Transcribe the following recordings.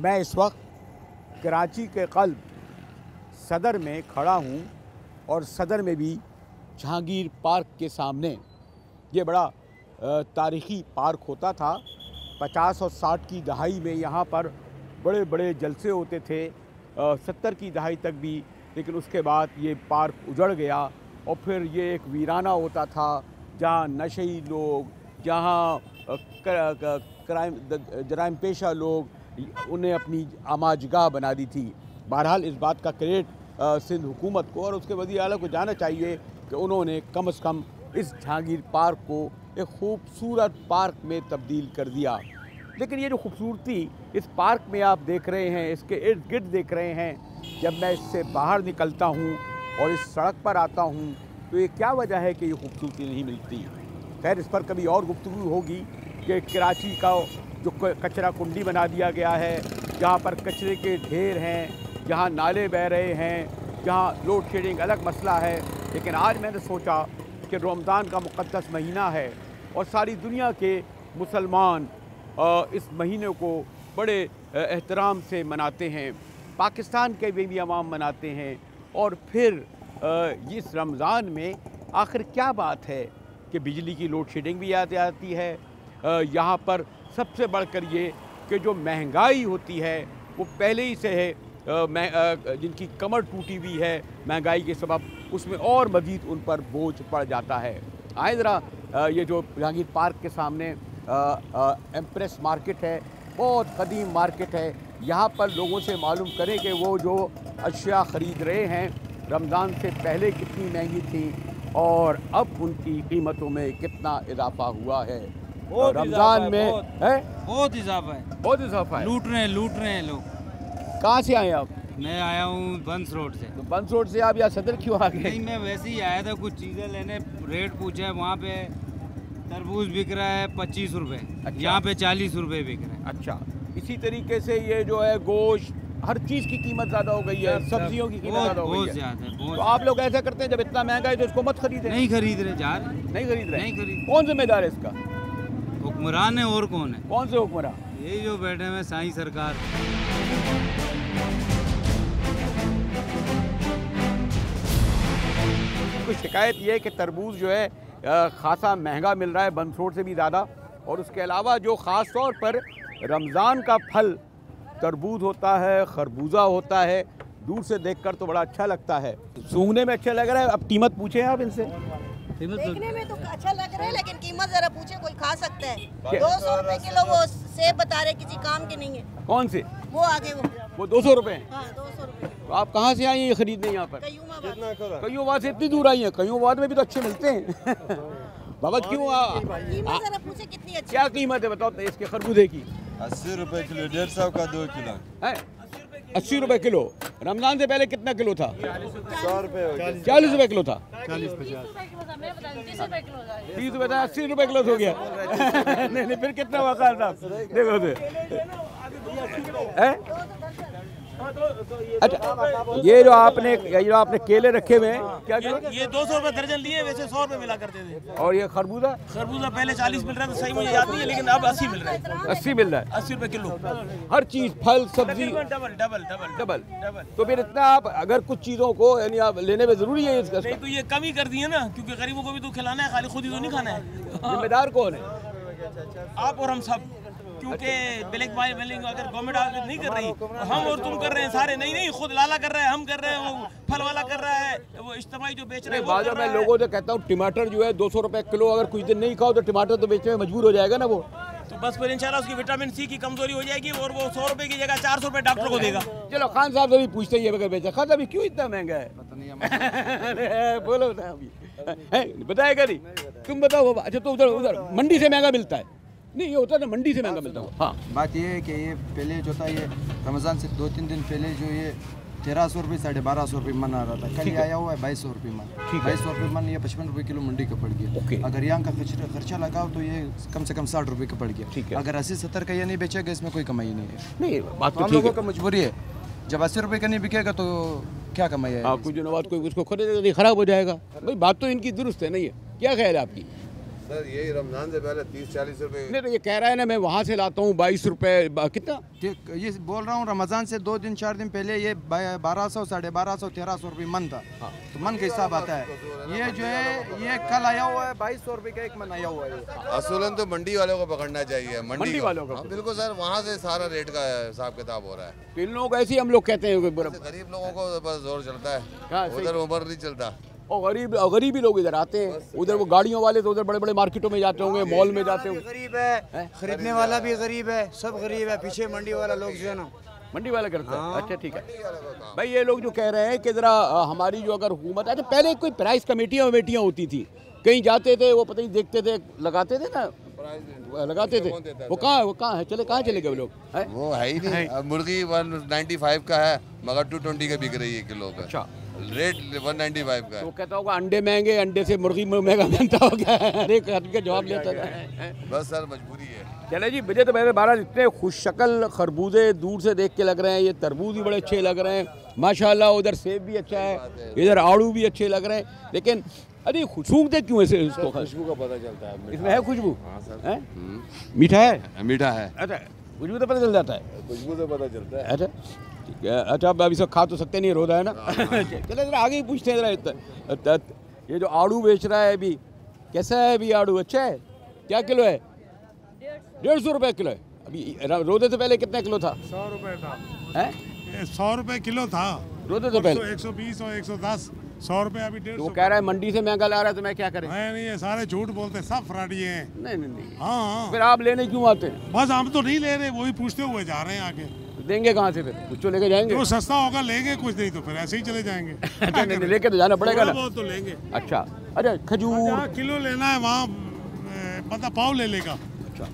मैं इस वक्त कराची के क़ल्ब सदर में खड़ा हूँ और सदर में भी जहांगीर पार्क के सामने ये बड़ा तारीख़ी पार्क होता था। 50 और 60 की दहाई में यहाँ पर बड़े बड़े जलसे होते थे, 70 की दहाई तक भी, लेकिन उसके बाद ये पार्क उजड़ गया और फिर ये एक वीराना होता था जहाँ नशेई लोग, जहाँ जराइम पेशा लोग उन्हें अपनी आमाजगाह बना दी थी। बहरहाल इस बात का क्रेडिट सिंध हुकूमत को और उसके वज़ीर आला को जाना चाहिए कि उन्होंने कम से कम इस जहांगीर पार्क को एक खूबसूरत पार्क में तब्दील कर दिया। लेकिन ये जो खूबसूरती इस पार्क में आप देख रहे हैं, इसके इर्द गिर्द देख रहे हैं, जब मैं इससे बाहर निकलता हूँ और इस सड़क पर आता हूँ तो ये क्या वजह है कि ये खूबसूरती नहीं मिलती। खैर, इस पर कभी और गुफ्तगू होगी कि कराची का जो कचरा कुंडी बना दिया गया है, जहाँ पर कचरे के ढेर हैं, जहाँ नाले बह रहे हैं, जहाँ लोड शेडिंग अलग मसला है। लेकिन आज मैंने सोचा कि रमज़ान का मुक़द्दस महीना है और सारी दुनिया के मुसलमान इस महीने को बड़े एहतराम से मनाते हैं, पाकिस्तान के भी अवाम मनाते हैं। और फिर इस रमज़ान में आखिर क्या बात है कि बिजली की लोड शेडिंग भी याद आती है। यहाँ पर सबसे बढ़कर ये कि जो महंगाई होती है वो पहले ही से है, जिनकी कमर टूटी हुई है महंगाई के सबब, उसमें और मज़ीद उन पर बोझ पड़ जाता है। आए ज़रा ये जो जहांगीर पार्क के सामने एम्प्रेस मार्केट है, बहुत कदीम मार्केट है। यहाँ पर लोगों से मालूम करें कि वो जो अशिया ख़रीद रहे हैं रमज़ान से पहले कितनी महंगी थी और अब उनकी कीमतों में कितना इजाफा हुआ है। रमज़ान में है बहुत इजाफा है, बहुत इजाफा है। लूट रहे हैं लोग। कहाँ से आए आप? मैं आया हूँ बंस रोड से। तो बंस रोड से आप यहाँ सदर क्यों आ गए? नहीं, मैं वैसे ही आया था, कुछ चीज़ें लेने, रेट पूछा है। वहाँ पे तरबूज बिक रहा है 25 रुपये, यहाँ पे 40 रुपये बिक रहा है। अच्छा, इसी तरीके से ये जो है गोश्त, हर चीज़ की कीमत ज़्यादा हो गई है, सब्जियों की कीमत ज़्यादा हो गई है। बहुत ज़्यादा। तो आप लोग ऐसा करते हैं जब इतना महंगा है तो इसको मत खरीदें। नहीं खरीद रहे, जा रहे नहीं खरीद रहे। नहीं खरीद। कौन जिम्मेदार है इसका? हुक्मरान है, और कौन है? कौन से हुक्मरान? यही जो बैठे हुए साईं सरकार। कुछ शिकायत ये है कि तरबूज जो है खासा महंगा मिल रहा है, बंस रोड से भी ज़्यादा। और उसके अलावा जो ख़ास तौर पर रमज़ान का फल तरबूज होता है, खरबूजा होता है, दूर से देखकर तो बड़ा अच्छा लगता है, सूंघने में अच्छा लग रहा है। अब कीमत पूछें आप इनसे। देखने में तो अच्छा लग रहा है, लेकिन कीमत जरा पूछे, कोई खा सकता है? 200 रुपए किलो वो सेब बता रहे, किसी काम के नहीं है। कौन से? वो आगे वो 200 रुपए? हाँ, 200 रुपए। तो आप कहाँ से आई हैं ये खरीदने यहाँ पर? कयूमाबाद से इतनी दूर आई हैं? कयूमाबाद में भी तो अच्छे मिलते हैं। बाबा क्यों कीमत जरा पूछे कितनी अच्छी? क्या कीमत है बताओ इसके खरबूजे की? 80 रुपए किलो, 150 का 2 किलो है। 80 रुपए किलो। रमजान से पहले कितना किलो था? 100 रुपए, 40 रुपए किलो था। 30 रुपए किलो था। 30 रुपए था, 80 रुपए किलो हो गया। नहीं फिर कितना वक़ार था देखो अच्छा, ये जो आपने केले रखे हुए हैं क्या किलो? ये 200 रुपए दर्जन लिए, वैसे 100 रुपए मिला करते थे। और ये खरबूजा? खरबूजा पहले 40 मिल रहा था, सही मुझे याद नहीं है, लेकिन अब 80 मिल रहा है। 80 मिल रहा है? 80 रुपए किलो हर चीज, फल सब्जी डबल डबल डबल डबल। तो फिर इतना आप अगर कुछ चीज़ों को यानी आप लेने में ज़रूरी है इसका? नहीं तो ये कम ही कर दिए ना, क्योंकि गरीबों को भी तो खिलाना है, खाली खुद ही तो नहीं खाना है। जिम्मेदार कौन है? आप और हम सब, क्योंकि ब्लैक मेलिंग अगर गवर्नमेंट नहीं कर रही, हम और तुम कर रहे हैं सारे। नहीं, खुद लाला कर रहा है, हम कर रहे हैं, वो फल वाला कर रहा है, वो इज्तिमाई जो बेच रहे हैं। बाद में लोगों से कहता हूँ टमाटर जो है 200 रुपए किलो, अगर कुछ दिन नहीं खाओ तो टमाटर तो बेचने में मजबूर हो जाएगा ना वो। तो बस फिर इंशाल्लाह उसकी विटामिन सी की कमजोरी हो जाएगी और वो 100 रुपए की जगह 400 रुपए डॉक्टर को देगा। चलो खान साहब से भी पूछते ही है बगैर बेचा। खान साहब क्यों इतना महंगा है? बोलो बताएगा नहीं, तुम बताओ। अच्छा, तो उधर मंडी से महंगा मिलता है? नहीं, ये होता है ना, मंडी से महंगा मिलता है। हाँ, बात ये है कि ये पहले जो था, ये रमज़ान से 2-3 दिन पहले जो ये 1300 रुपये 1250 रुपये मन आ रहा था। कल आया हुआ है 2200 रुपये मन। 2200 रुपये मन, ये 55 रुपये किलो मंडी का पड़ गया। अगर यहाँ का खर्चा लगाओ तो ये कम से कम 60 रुपये का पड़ गया। अगर 80-70 का ये नहीं बेचेगा, इसमें कोई कमाई नहीं है। नहीं, बात तो हम लोगों का मजबूरी है। जब 80 रुपये का नहीं बिकेगा तो क्या कमाई है? आप कुछ दिनों बाद कोई उसको खरीदेगा, खराब हो जाएगा। भाई बात तो इनकी दुरुस्त है, नहीं है? क्या ख्याल है आपकी? सर यही रमजान से पहले 30-40 रुपए। नहीं तो ये कह रहा है ना मैं वहाँ से लाता हूँ 22 रुपए कितना ठीक, ये बोल रहा हूँ रमजान से 2 दिन 4 दिन पहले ये 1200 1250 1300 रुपये मन था। तो मन का हिसाब आता है। ये जो है ये कल आया हुआ है 2200 रुपये का एक मन आया हुआ है। असूलन तो मंडी वालों को पकड़ना चाहिए, मंडी वालों को। हाँ, बिल्कुल सर, वहाँ से सारा रेट का हिसाब किताब हो रहा है। तो इन लोग ऐसे ही हम लोग कहते हैं गरीब लोगों को बस जोर चलता हाँ, है, उधर उमर नहीं चलता। और गरीबी लोग इधर आते हैं, उधर वो गाड़ियों वाले तो उधर बड़े बड़े मार्केटों में जाते होंगे, मॉल में जाते होंगे। गरीब है, खरीदने वाला भी गरीब है, सब गरीब है। पीछे मंडी वाला लोग जो है ना, मंडी वाला करता है। अच्छा ठीक है भाई, ये लोग जो कह रहे हैं कि ज़रा हमारी जो अगर हुकूमत है, तो पहले कोई प्राइस कमेटियाँ वमेटियाँ होती थी, कहीं जाते थे वो पता नहीं देखते थे, लगाते थे ना, लगाते थे। वो कहाँ है, कहाँ चले गए वो लोग? वो है ही नहीं। अब मुर्गी 195 का है मगर 220 का बिक रही है किलो का। अच्छा, रेट 195 का है। तो कहता होगा अंडे महंगे, अंडे से मुर्गी महंगा बनता हो गया। हर एक का जवाब लेता है। बस सर मजबूरी है। चले जी, मुझे तो मेरे बारह इतने खुश शक्ल खरबूजे दूर से देख के लग रहे हैं, ये तरबूज भी बड़े अच्छे लग रहे हैं माशाल्लाह, उधर सेब भी अच्छा है, इधर आड़ू भी अच्छे लग रहे हैं। लेकिन अरे सूंघते क्यों ऐसे इसको? खुशबू का पता चलता है। इसमें है खुशबू? हाँ सर। है? मीठा है? मीठा है। अच्छा, खुशबू तो पता चल जाता है। खुशबू से पता चलता है। अच्छा ठीक है। अच्छा अब अभी सब खा तो सकते नहीं, रोदा है ना। चले जरा आगे ही पूछते हैं जरा, ये जो आड़ू बेच रहा है अभी, कैसा है अभी आड़ू? अच्छा है? क्या किलो है? 150 रुपये किलो है। अभी रोदे से पहले कितना किलो था? 100 रुपये था। है? 100 रुपये किलो था रोदे से पहले 120 और 110, 100 रुपये अभी 150। तो वो कह रहा है मंडी से महंगा ला रहा है, तो मैं क्या करें? नहीं ये सारे झूठ बोलते हैं, सब फ्रॉडी हैं। नहीं हाँ फिर आप लेने क्यों आते हैं? बस हम तो नहीं ले रहे, वही पूछते हुए जा रहे हैं आगे। देंगे कहाँ से फिर? कुछ तो लेके जाएंगे। जो सस्ता होगा लेंगे, कुछ नहीं तो फिर ऐसे ही चले जाएंगे। अच्छा नहीं लेके तो जाना पड़ेगा ना। बहुत तो लेंगे। अच्छा अच्छा, खजूर जहाँ किलो लेना है वहाँ बंदा पाव ले लेगा,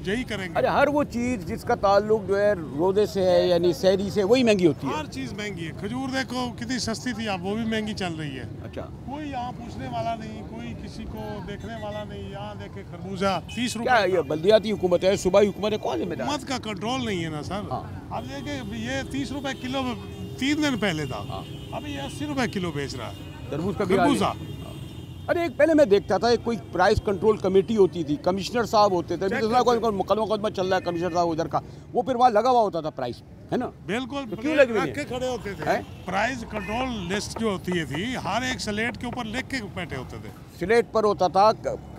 यही करेंगे। अच्छा, हर वो चीज़ जिसका ताल्लुक जो है रोदे से है यानी शहरी से, वही महंगी होती है। हर चीज़ महंगी है। खजूर देखो कितनी सस्ती थी, अब वो भी महंगी चल रही है। अच्छा, कोई यहाँ पूछने वाला नहीं, कोई किसी को देखने वाला नहीं। यहाँ देखे खरबूजा 30 क्या रुपये। ये बल्दियाती हुकूमत है, सूबाई हुकूमत है, कौन जिम्मेदार? हुकूमत का कंट्रोल नहीं है ना सर। अब देखे ये 30 रुपए किलो 3 दिन पहले था, अभी ये 80 रुपए किलो बेच रहा है तरबूज का भी हाल खरबूजा। है। अरे एक पहले मैं देखता था, एक कोई प्राइस कंट्रोल कमेटी होती थी, कमिश्नर साहब होते थे, कोई मुकदमा चल रहा है कमिश्नर साहब उधर का, वो फिर वहाँ लगा हुआ होता था प्राइस, है ना? बिल्कुल तो क्यों लगी हुई रख के खड़े होते थे। प्राइस कंट्रोल लिस्ट जो होती है थी, हर एक स्लेट के ऊपर लिख के बैठे होते थे। स्लेट पर होता था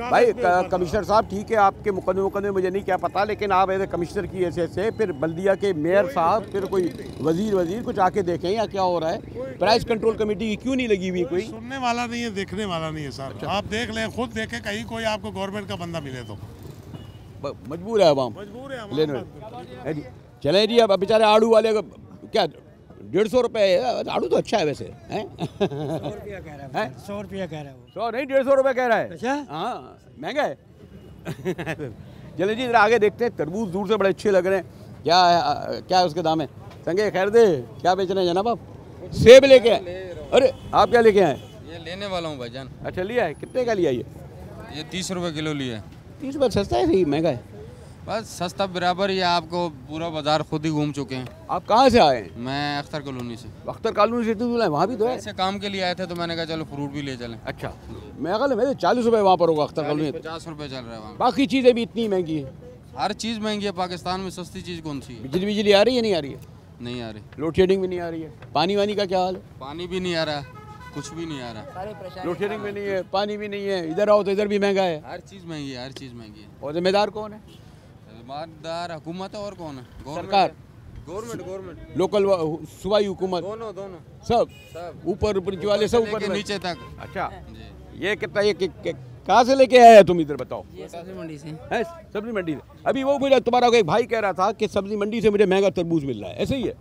भाई कमिश्नर साहब, ठीक है आपके मुकदमे मुझे नहीं क्या पता, लेकिन आप ऐसे कमिश्नर की ऐसे फिर बल्दिया के मेयर साहब, फिर कोई वजीर कुछ आके देखें या क्या हो रहा है। प्राइस कंट्रोल कमेटी क्यों नहीं लगी हुई? कोई सुनने वाला नहीं है, देखने वाला नहीं है सर। अच्छा। आप देख लें, खुद देखें, कहीं कोई आपको गवर्नमेंट का बंदा मिले तो। मजबूर है अवाम मजबूर है लेने है जी। चले जी, अब बेचारे आड़ू वाले का क्या 150 रुपये है? आड़ू तो अच्छा है वैसे, हैं? 100 रुपया कह रहा है। 100 रुपया कह रहा है वो। 100 नहीं 150 रुपये कह रहा है। अच्छा हाँ महंगा है। चले जी जरा आगे देखते हैं, तरबूज दूर से बड़े अच्छे लग रहे हैं। क्या है उसके दाम है? संगे खैर दे, क्या बेच रहे हैं जनाब आप? सेब लेके आए? अरे आप क्या लेके आए? ये लेने वाला हूँ भाईजान। अच्छा लिया है, कितने का लिया ये 30 रुपये किलो लिया। 30 रुपये सस्ता है, सही महंगा है? बस सस्ता बराबर ही है, आपको पूरा बाजार खुद ही घूम चुके हैं। आप कहाँ से आए हैं? मैं अख्तर कॉलोनी से। अख्तर कॉलोनी से दूर है, वहाँ भी तो है। ऐसे काम के लिए आए थे तो मैंने कहा चलो फ्रूट भी ले चलें। अच्छा मैं ख्याल है 40 रुपये वहाँ पर होगा अख्तर कॉलोनी। 50 रुपये चल रहा है वहाँ। बाकी चीज़ें भी इतनी महंगी है। हर चीज़ महंगी है पाकिस्तान में, सस्ती चीज़ कौन सी है? बिजली आ रही है नहीं आ रही है? नहीं आ रही। लोड शेडिंग भी नहीं आ रही है? पानी वानी का क्या हाल है? पानी भी नहीं आ रहा, कुछ भी नहीं आ रहा। लोड शेडिंग भी नहीं है, पानी भी नहीं है, इधर आओ तो इधर भी महंगा है। हर चीज़ महंगी है, हर चीज़ महंगी है। और जिम्मेदार कौन है? जिम्मेदार हुकूमत है, और कौन है? सरकार, गवर्नमेंट, लोकल सूबाई हुकूमत, दोनों सब ऊपर वाले सब ऊपर नीचे तक। अच्छा ये कितना, ये कहाँ से लेके आया तुम इधर बताओ? सब्जी मंडी से है सब्जी मंडी से। अभी वो मुझे तुम्हारा एक भाई कह रहा था कि सब्जी मंडी से मुझे महंगा तरबूज मिल रहा है, ऐसे ही है?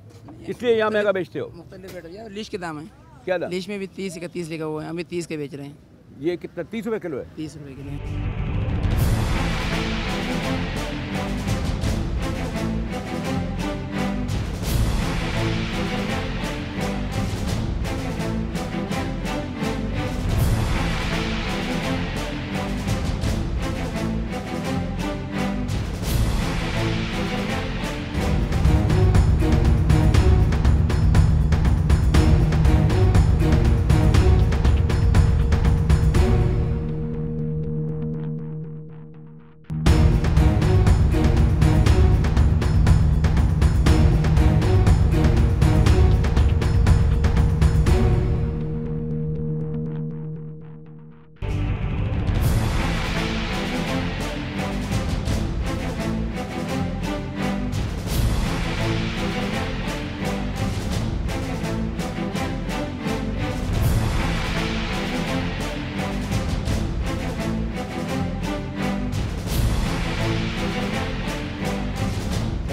इसलिए यहाँ महंगा बेचते हो? मुख्तलिफ रेट हो, लीश के दाम है। क्या दाम? लीश में भी 30 का 30 लिखा हुआ है, अभी 30 के बेच रहे हैं। ये कितना 30 रुपये किलो है? 30 रुपये किलो।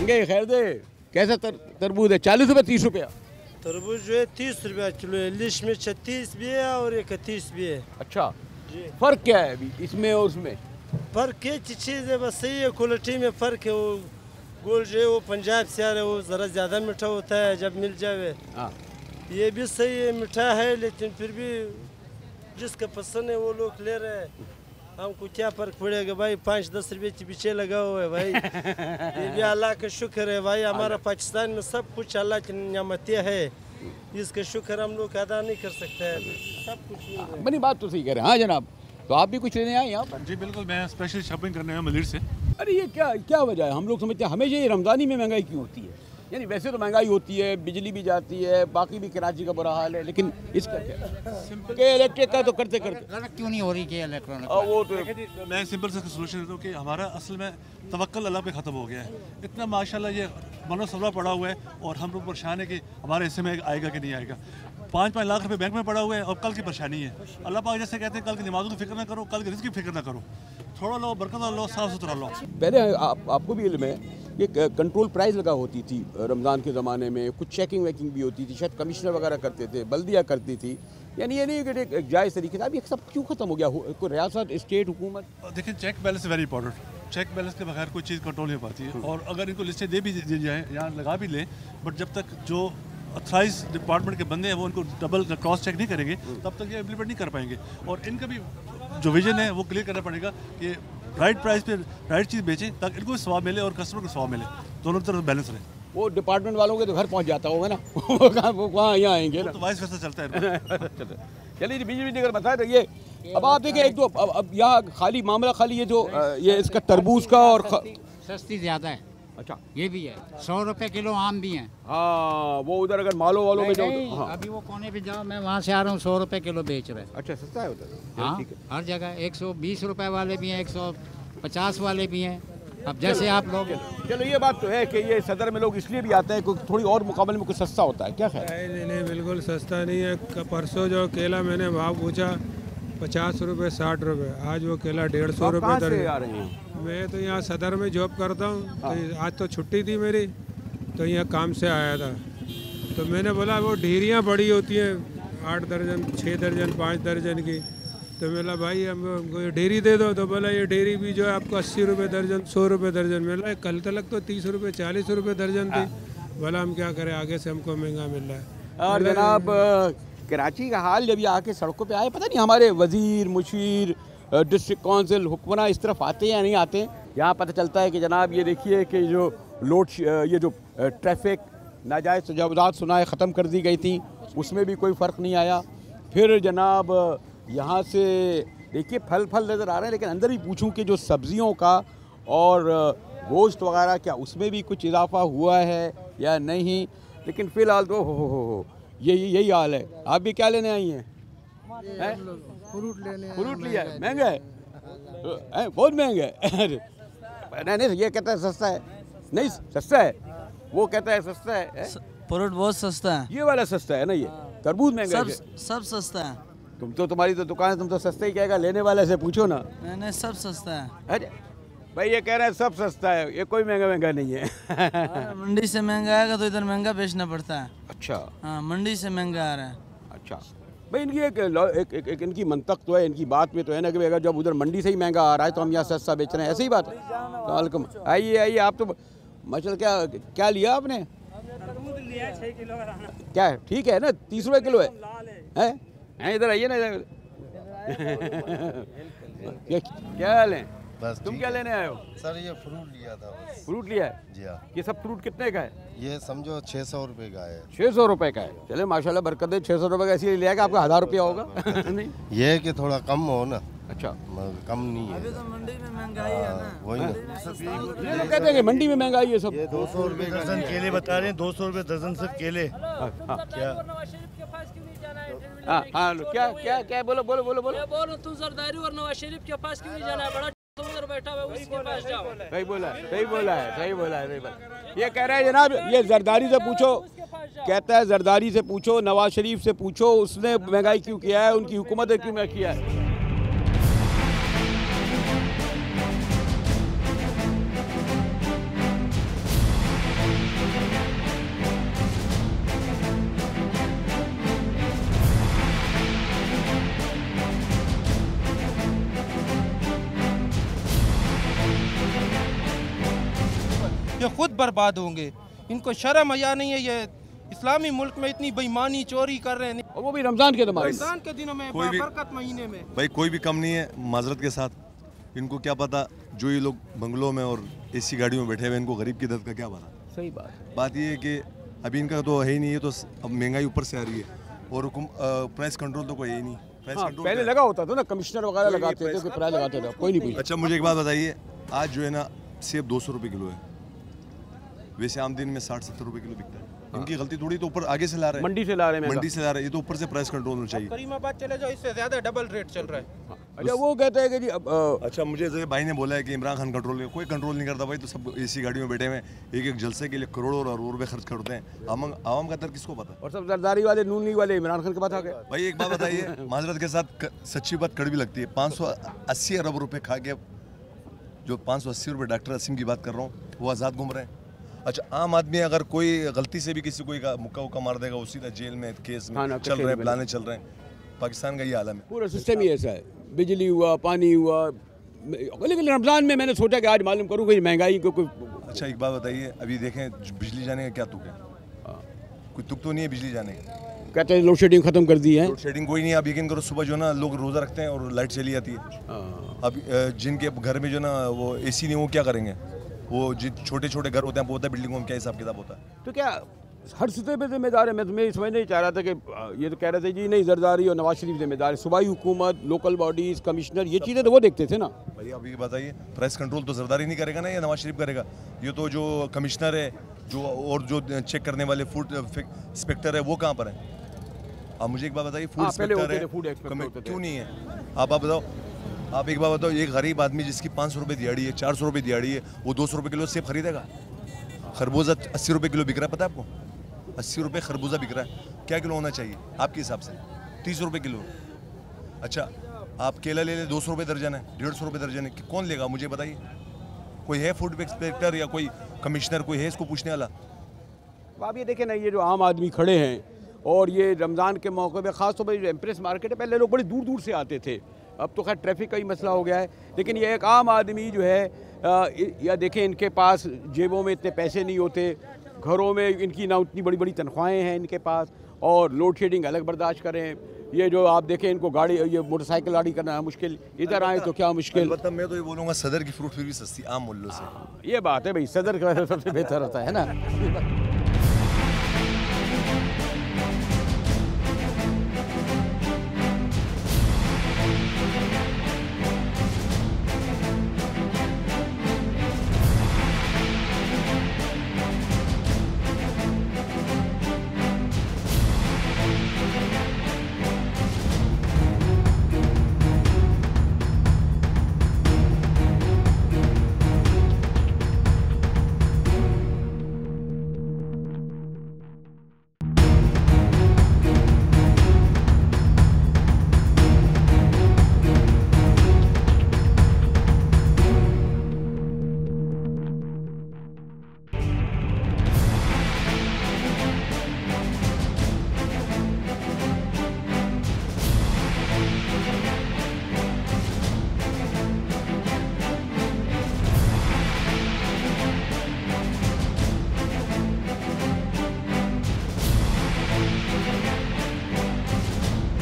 महंगे खैर दे, कैसा तरबूज है? 40 रुपये 30 रुपया? तरबूज जो है 30 रुपया किलो है, लिश में 36 भी है और 31 भी है। अच्छा, फ़र्क क्या है अभी इसमें और उसमें? फ़र्क क्या चीज़ है, बस सही है, क्वालिटी में फ़र्क है। वो गोल जो है वो पंजाब से आ रहा है, वो ज़रा ज़्यादा मीठा होता है जब मिल जाए। हाँ, ये भी सही है, मीठा है, लेकिन फिर भी जिसका पसंद है वो लोग ले रहे हैं। हमको क्या फ़र्क पड़ेगा भाई, 5-10 रुपये के पीछे लगा हुआ है भाई। ये भी अल्लाह का शुक्र है भाई, हमारा पाकिस्तान में सब कुछ अल्लाह की नियामतें है, इसका शुक्र हम लोग अदा नहीं कर सकते हैं, सब कुछ मिल रहा है। बनी बात तो सही कह रहे हैं। हाँ जनाब, तो आप भी कुछ लेने आए यहाँ पर? जी बिल्कुल, मैं स्पेशल शॉपिंग करने आया मलिर से। अरे ये क्या वजह है? हम लोग समझते हैं हमेशा ये रमज़ानी में महंगाई क्यों होती है? यानी वैसे तो महंगाई होती है, बिजली भी जाती है, बाकी भी कराची का बुरा हाल है, लेकिन इसका क्या? के इलेक्ट्रिक का तो करते क्यों नहीं हो रही के इलेक्ट्रॉनिक? वो तो मैं सिंपल सा सोल्यूशन देता हूँ कि हमारा असल में तवक्कल अल्लाह पे ख़त्म हो गया है। इतना माशाल्लाह ये मनोसबरा पड़ा हुआ है और हम लोग परेशान है कि हमारे हिस्से में आएगा कि नहीं आएगा। 5-5 लाख रुपए बैंक में पड़ा हुआ है और कल की परेशानी है। अल्लाह पाक जैसे कहते हैं, कल की नमाज़ों की फिक्र ना करो, कल की रिज़्क़ की फिक्र ना करो, थोड़ा लो, बरकत लो, साफ़ सुथरा लो। पहले आपको भी इल्म है ये कंट्रोल प्राइस लगा होती थी रमज़ान के ज़माने में, कुछ चेकिंग वेकिंग भी होती थी, शायद कमिश्नर वगैरह करते थे, बल्दिया करती थी, यानी ये नहीं कि एक जायज़ तरीके से। अब ये सब क्यों ख़त्म हो गया? कोई रियासत, स्टेट, हुकूमत? देखिए, check balance very important. Check balance के बगैर कोई चीज़ कंट्रोल नहीं हो पाती है। और अगर इनको लिस्टें दे भी दी जाए, यहाँ लगा भी लें, बट जब तक जो अथराइज डिपार्टमेंट के बंदे हैं वो इनको डबल क्रॉस चेक नहीं करेंगे, तब तक ये इम्प्लीमेंट नहीं कर पाएंगे। और इनका भी जो विजन है वो क्लियर करना पड़ेगा कि राइट प्राइस पे राइट चीज़ बेचें, ताकि इनको भी स्वाब मिले और कस्टमर को स्वाब मिले, दोनों तरफ बैलेंस रहे। वो डिपार्टमेंट वालों के तो घर पहुंच जाता होगा ना, वो कहाँ यहाँ आएंगे ना, तो वाइस वर्सा चलता है। चलिए जी, बीच अगर बताए तो ये अब आप देखिए, एक तो अब यहाँ खाली मामला खाली ये जो ये इसका तरबूज का और सस्ती ज़्यादा है। अच्छा, ये भी है, 100 रुपए किलो आम भी हैं। हाँ, वो उधर अगर मालो वालों में जाओ, हाँ। अभी वो कोने पे जाओ, मैं वहाँ से आ रहा हूँ, 100 रुपए किलो बेच रहे हैं। अच्छा, सस्ता है उधर? हाँ, हर जगह 120 रुपए वाले भी हैं, 150 वाले भी हैं। अब जैसे आप लोग, चलो ये बात तो है कि ये सदर में लोग इसलिए भी आते हैं क्योंकि थोड़ी और मुकाबले में कुछ सस्ता होता है। क्या ख्याल? नहीं, बिल्कुल सस्ता नहीं है। परसों जो केला मैंने भाव पूछा 50 रुपये 60 रुपये, आज वो केला 150 रुपये दर्जन। आ रहे हैं? मैं तो यहाँ सदर में जॉब करता हूँ, तो आज तो छुट्टी थी मेरी, तो यहाँ काम से आया था, तो मैंने बोला वो ढेरियाँ बड़ी होती हैं, 8 दर्जन, 6 दर्जन, 5 दर्जन की, तो बोला भाई हमको ये ढेरी दे दो, तो बोला ये ढेरी भी जो है आपको 80 रुपये दर्जन, 100 रुपये दर्जन। बोला कल तक तो 30 रुपये 40 रुपये दर्जन थी। बोला हम क्या करें, आगे से हमको महंगा मिल रहा है। और जनाब कराची का हाल जब ये आके सड़कों पे आए, पता नहीं हमारे वजीर, मुशीर, डिस्ट्रिक्ट काउंसिल, हुक्मरान इस तरफ आते हैं या नहीं आते। यहाँ पता चलता है कि जनाब ये देखिए कि जो ये जो ट्रैफिक नाजायज़ तजावुज़ात सुनाए ख़त्म कर दी गई थी, उसमें भी कोई फ़र्क नहीं आया। फिर जनाब यहाँ से देखिए फल नज़र आ रहे हैं, लेकिन अंदर भी पूछूं कि जो सब्ज़ियों का और गोश्त वगैरह क्या उसमें भी कुछ इजाफा हुआ है या नहीं। लेकिन फ़िलहाल तो हो यही हाल है। आप भी क्या लेने आई हैं? फ्रूट लिया है? महंगा है? बहुत महंगा है। नहीं, ये कहता है सस्ता है। नहीं, सस्ता है, वो कहता है सस्ता है। फ्रूट बहुत सस्ता है। ये वाला सस्ता है ना, ये तरबूज महंगा है? सब सस्ता है। तुम्हारी तो दुकान है, तुम तो सस्ता ही कहेगा, लेने वाले से पूछो ना। नहीं, सब सस्ता है। अरे भाई ये कह रहे हैं सब सस्ता है, ये कोई महंगा नहीं है। मंडी से महंगा आएगा तो इधर महंगा बेचना पड़ता है। अच्छा, हाँ, मंडी से महंगा आ रहा है। अच्छा भाई, इनकी एक इनकी मंतक तो है, इनकी बात में तो है ना कि अगर जब उधर मंडी से ही महंगा आ रहा है तो हम यहाँ सस्ता बेच रहे हैं, ऐसी ही बात है। वालेकुम, आइए आप तो माशाल्लाह क्या लिया आपने? क्या है? ठीक है ना, 30 रुपये किलो है? इधर आइए ना। क्या हाल है? बस तुम क्या लेने आए हो? सर ये फ्रूट लिया था बस। फ्रूट लिया है? जी हाँ। ये सब फ्रूट कितने का है? ये समझो 600 रुपये का है। 600 रुपये का है? चले माशाल्लाह बरकत है। 600 रुपये का इसलिए लिया कि आपका 1000 रुपया होगा। नहीं, ये है कि थोड़ा कम हो ना। अच्छा, कम नहीं है। अभी तो मंडी में महंगाई है ना। वही ना, ये लोग कहते हैं कि मंडी में महंगाई है सब। ये 200 रुपये दर्जन केले बता रहे हैं, 200 रुपये दर्जन सिर्फ केले। क्या बोलो। तुम जरदारी और नवाज शरीफ के पास क्यों नहीं जाना है? बड़ा उधर बैठा हुआ है, उसके पास जाओ। सही बोला है। ये कह रहा है जनाब, ये जरदारी से पूछो, कहता है जरदारी से पूछो, नवाज शरीफ से पूछो, उसने महंगाई क्यों किया है, उनकी हुकूमत ने क्यों किया है। ये खुद बर्बाद होंगे। इनको शर्म हया नहीं है, ये इस्लामी मुल्क में इतनी बेईमानी चोरी कर रहे हैं, और वो भी रमज़ान के दिनों में, रमज़ान के दिनों में, बरकत महीने में। भाई कोई भी कम नहीं है माजरत के साथ, इनको क्या पता जो ये लोग बंगलों में और एसी गाड़ियों में बैठे हुए, इनको गरीब की दर्द का क्या पता। सही बात। बात ये है कि अभी इनका तो है ही नहीं है, तो अब महंगाई ऊपर से आ रही है और प्राइस कंट्रोल तो कोई है ही नहीं। हाँ, पहले लगा होता था ना, कमिश्नर वगैरह लगाते थे, कोई प्राइस लगाते थे, कोई नहीं पूछता। अच्छा मुझे एक बात बताइए, आज जो है ना सेब 200 रुपये किलो है, वैसे आम दिन में 60-70 रुपये किलो बिकता है। इनकी गलती थोड़ी, तो ऊपर आगे से ला रहे हैं, मंडी से ला रहे हैं, मंडी से ला रहे हैं, ये तो ऊपर से प्राइस कंट्रोल होना चाहिए। करीमाबाद चले जाओ, इससे ज्यादा डबल रेट चल रहा है। अच्छा वो कहते हैं कि जी अच्छा मुझे जैसे भाई ने बोला है कि इमरान खान कंट्रोल, कोई कंट्रोल नहीं करता भाई, तो सब एसी गाड़ियों में बैठे हुए एक एक जलसे के लिए करोड़ों और अरबों रुपए खर्च करते हैं। आवाम का दर किसको पता। और सब जरदारी वाले, नूनी वाले इमरान खान के पास आ गए। भाई एक बात बताइए, माजरत के साथ सच्ची बात कड़वी लगती है, 580 अरब रुपए खा के, जो 580 रुपये डॉक्टर असीम की बात कर रहा हूँ, वो आज़ाद घूम रहे हैं। अच्छा आम आदमी अगर कोई गलती से भी किसी कोई का मुक्का उक्का मार देगा, वो सीधा जेल में, केस में चल रहे हैं, बुलाने चल रहे हैं। पाकिस्तान का ये आलम है, पूरा सिस्टम ही ऐसा है। बिजली हुआ, पानी हुआ, लेकिन रमज़ान में मैंने सोचा कि आज मालूम करूँ कि महंगाई को कोई। अच्छा एक बात बताइए, अभी देखें बिजली जाने का क्या तुक है, कोई तुक तो नहीं है बिजली जाने का। कहते हैं लोड शेडिंग खत्म कर दी है। लोड शेडिंग कोई नहीं है, आप यकीन करो सुबह जो ना लोग रोज़ा रखते हैं और लाइट चली जाती है। अब जिनके घर में जो ना वो एसी नहीं, वो क्या करेंगे, वो छोटे छोटे घर होते हैं, होता है बिल्डिंगों में, क्या हिसाब किताब होता है। तो क्या हर सतह पे जिम्मेदार है। मैं तुम्हें समझ नहीं चाह रहा था कि ये तो कह रहे थे जी नहीं जरदारी और नवाज शरीफ जिम्मेदार है, सूबाई हुकूमत, लोकल बॉडीज़, कमिश्नर, ये चीज़ें तो वो देखते थे ना। भाई आप ये बताइए, प्राइस कंट्रोल तो जरदारी नहीं करेगा ना, या नवाज शरीफ करेगा। ये तो जो कमिश्नर है जो और जो चेक करने वाले फूड इंस्पेक्टर है, वो कहाँ पर है। आप मुझे एक बात बताइए, फूड इंस्पेक्टर है, क्यों नहीं है। आप बताओ, आप एक बात बताओ, एक गरीब आदमी जिसकी 500 रुपये दिहाड़ी है, 400 रुपये दिहाड़ी है, वो 200 रुपये किलो सेब खरीदेगा। खरबूजा 80 रुपये किलो बिक रहा है, पता है आपको, 80 रुपये खरबूजा बिक रहा है। क्या किलो होना चाहिए आपके हिसाब से, 30 रुपये किलो। अच्छा आप केला ले लें, 200 रुपये दर्जन है, 150 रुपये दर्जन है, कौन लेगा मुझे बताइए। कोई है फूड इंस्पेक्टर या कोई कमिश्नर, कोई है इसको पूछने वाला। आप ये देखें ना, ये जो आम आदमी खड़े हैं, और ये रमज़ान के मौके पे ख़ास तौर पर जो एम्प्रेस मार्केट है, पहले लोग बड़ी दूर दूर से आते थे, अब तो खैर ट्रैफिक का ही मसला हो गया है। लेकिन ये एक आम आदमी जो है, या देखें इनके पास जेबों में इतने पैसे नहीं होते, घरों में इनकी ना उतनी बड़ी बड़ी तनख्वाहें हैं इनके पास, और लोड शेडिंग अलग बर्दाश्त करें। ये जो आप देखें इनको गाड़ी, ये मोटरसाइकिल गाड़ी करना मुश्किल, इधर आए तो क्या मुश्किल। मतलब मैं तो ये बोलूँगा सदर की फ्रूट फिर भी सस्ती आम मूल्यों से। ये बात है भाई, सदर का सबसे बेहतर होता है ना।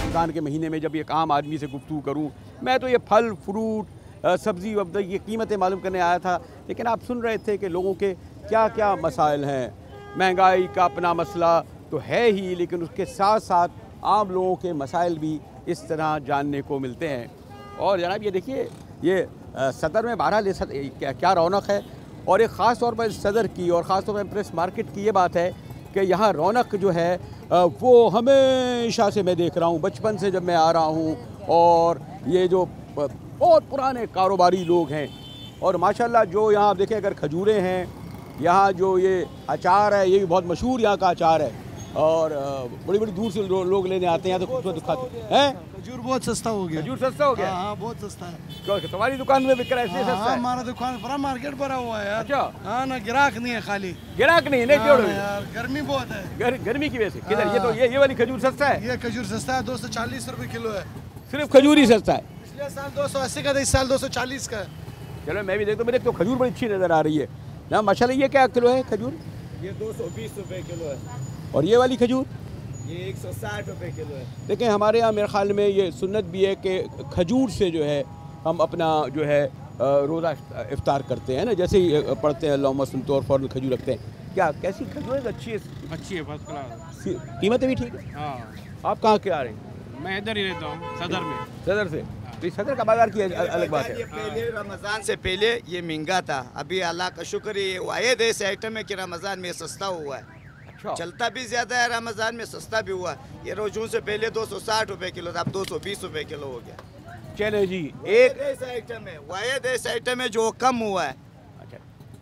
रमज़ान के महीने में जब एक आम आदमी से गुफ्तगू करूं, मैं तो ये फल फ्रूट सब्ज़ी वब्ज़ी ये कीमतें मालूम करने आया था, लेकिन आप सुन रहे थे कि लोगों के क्या क्या मसाइल हैं। महंगाई का अपना मसला तो है ही, लेकिन उसके साथ साथ आम लोगों के मसाइल भी इस तरह जानने को मिलते हैं। और जनाब ये देखिए, ये सदर में बहरहाल क्या रौनक है, और एक ख़ास तौर पर सदर की और ख़ास तौर पर एम्प्रेस मार्केट की ये बात है कि यहाँ रौनक जो है वो हमेशा से मैं देख रहा हूँ, बचपन से जब मैं आ रहा हूँ। और ये जो बहुत पुराने कारोबारी लोग हैं, और माशाल्लाह जो यहाँ आप देखें, अगर खजूरें हैं, यहाँ जो ये अचार है, ये भी बहुत मशहूर यहाँ का अचार है, और बड़ी बड़ी दूर से लोग लेने आते हैं यहाँ, तो खूबसूरत दिखाते हैं। खजूर बहुत सस्ता हो गया। खजूर सस्ता हो गया? हाँ बहुत सस्ता है। तुम्हारी दुकान में बिक रहा है इसलिए सस्ता है? हमारा दुकान पूरा मार्केट भरा हुआ है यार। अच्छा। हाँ ना, गिराक नहीं है, खाली गिराक नहीं है क्यों यार, गर्मी बहुत है। गर्मी की वजह से किधर? ये तो ये वाली खजूर सस्ता है? ये खजूर सस्ता है, 240 रुपए किलो है। सिर्फ खजूर ही सस्ता है? पिछले साल 280 का था, इस साल 240 का है। चलो मैं भी देखता हूँ, मेरे तो खजूर बड़ी अच्छी नज़र आ रही है। ना माशाल्लाह। ये क्या किलो है खजूर? ये 220 रुपए किलो है। और ये वाली खजूर? ये 160 रुपए किलो है। देखें हमारे यहाँ मेरे ख्याल में ये सुन्नत भी है कि खजूर से जो है हम अपना जो है रोज़ा इफ्तार करते हैं ना, जैसे ही पढ़ते हैं अल्लाहुम्मा सुन्नत और फ़ौरन खजूर रखते हैं। क्या कैसी खजूर है? अच्छी है? अच्छी है, फर्स्ट क्लास। कीमतें भी ठीक है? हाँ। आप कहाँ के आ रहे हैं? मैं इधर ही रहता हूँ, सदर में। सदर से? तो सदर का बाजार की अलग बात है। ये पहले रमज़ान से पहले ये महंगा था, अभी अल्लाह का शुक्र ये वाहिद ऐसे आइटम है कि रमज़ान में सस्ता हुआ है। अच्छा। चलता भी ज़्यादा है, रमज़ान में सस्ता भी हुआ है। ये रोजून से पहले 260 रुपए किलो था, अब 220 रुपए किलो हो गया। चले जी, एक ऐसा आइटम है, वाहिद ऐसा आइटम है जो कम हुआ है। अच्छा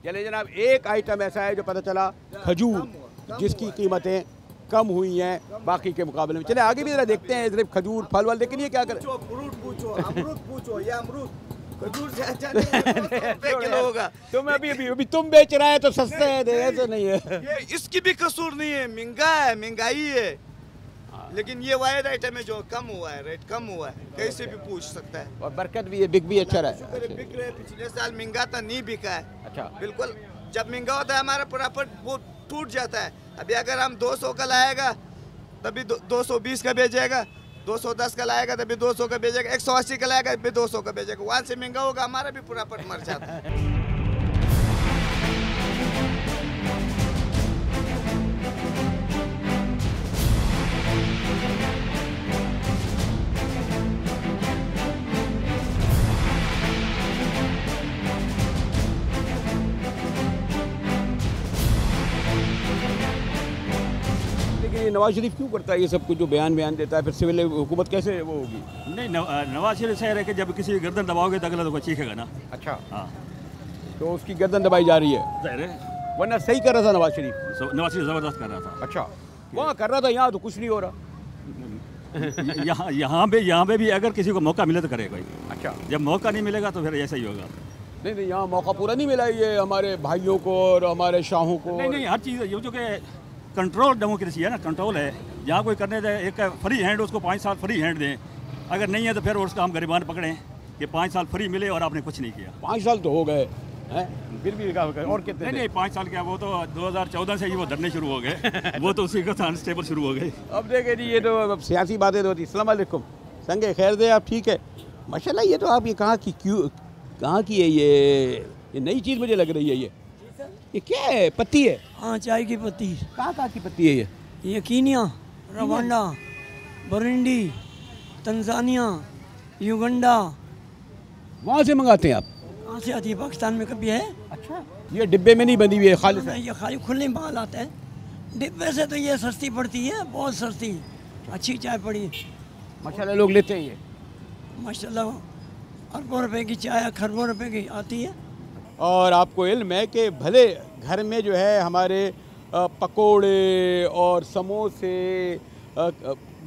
चले जनाब, एक आइटम ऐसा है जो पता चला खजूर जिसकी कीमतें कम हुई हैं बाकी के मुकाबले में। चले आगे भी जरा देखते हैं, सिर्फ खजूर फल वाल, लेकिन ये क्या करें? फ्रूट पूछो, अमरूद पूछो, ये अमरूद खजूर से अच्छा नहीं किलो होगा। तुम अभी तुम बेच रहा है तो सस्ता है, ऐसा नहीं है। ये इसकी भी कसूर नहीं है, महंगा है, महंगाई है, लेकिन ये वाहिद आइटम है जो कम हुआ है, रेट कम हुआ है, कहीं से भी पूछ सकता है। और बरकत भी है, बिक भी अच्छा रहा है। बिक रहे, पिछले साल महंगा था, नहीं बिका है। अच्छा। बिल्कुल, जब महंगा होता है हमारा प्रॉफिट वो टूट जाता है। अभी अगर हम 200 का लाएगा तभी 220 का बेचेगा, 210 का लाएगा तभी 200 का बेचेगा, 180 का लाएगा तभी 200 का बेचेगा। वहाँ से महंगा होगा, हमारा भी प्रॉफिट मर जाता है। नवाज शरीफ क्यों करता है ये सब कुछ, जो बयान देता है, फिर सिविल हुकूमत कैसे वो होगी? नहीं, नवाज शरीफ से है कि जब किसी की गर्दन दबाओगे तो अगला तो चीखेगा ना। अच्छा। हाँ, तो उसकी गर्दन दबाई जा रही है, जाहिर है। वरना सही कर रहा था नवाज शरीफ। नवाज शरीफ ज़बरदस्त कर रहा था। अच्छा, वहाँ कर रहा था, यहाँ तो कुछ नहीं हो रहा। यहाँ पे भी अगर किसी को मौका मिले तो करेगा ही। अच्छा। जब मौका नहीं मिलेगा तो फिर ऐसा ही होगा। नहीं, यहाँ मौका पूरा नहीं मिला ये हमारे भाइयों को और हमारे शाहों को। नहीं, हर चीज़ ये जो कि कंट्रोल डेमोक्रेसी है ना, कंट्रोल है। जहाँ कोई करने दे, एक फ्री हैंड उसको 5 साल फ्री हैंड दें, अगर नहीं है तो फिर उसका हम गरीबान पकड़ें कि 5 साल फ्री मिले और आपने कुछ नहीं किया। 5 साल तो हो गए हैं, फिर भी और कितने? नहीं, 5 साल क्या, वो तो 2014 से ही वो धरने शुरू हो गए। वो तो उसी का अनस्टेबल शुरू हो गए। अब देखे जी, ये तो अब सियासी बातें तो होती। अस्सलाम वालेकुम, संगे खैर दे आप, ठीक है माशाल्लाह। ये तो आप ये कहाँ की है? ये नई चीज़ मुझे लग रही है। ये क्या है? पत्ती है? हाँ, चाय की पत्ती। कहाँ की पत्ती है ये Kenya, Rwanda, Burundi, Tanzania, Uganda. वहाँ से मंगाते हैं आप? कहाँ से आती है? पाकिस्तान में कभी है? अच्छा। ये डिब्बे में नहीं बंधी हुई है, खाली नहीं, ये खाली खुले माल आता है। डिब्बे से तो ये सस्ती पड़ती है, बहुत सस्ती, अच्छी चाय पड़ी। माशाल्लाह लोग लेते हैं ये, माशाल्लाह। अरबों रुपए की चाय खरबों रुपए की आती है। और आपको इल्म है कि भले घर में जो है हमारे पकोड़े और समोसे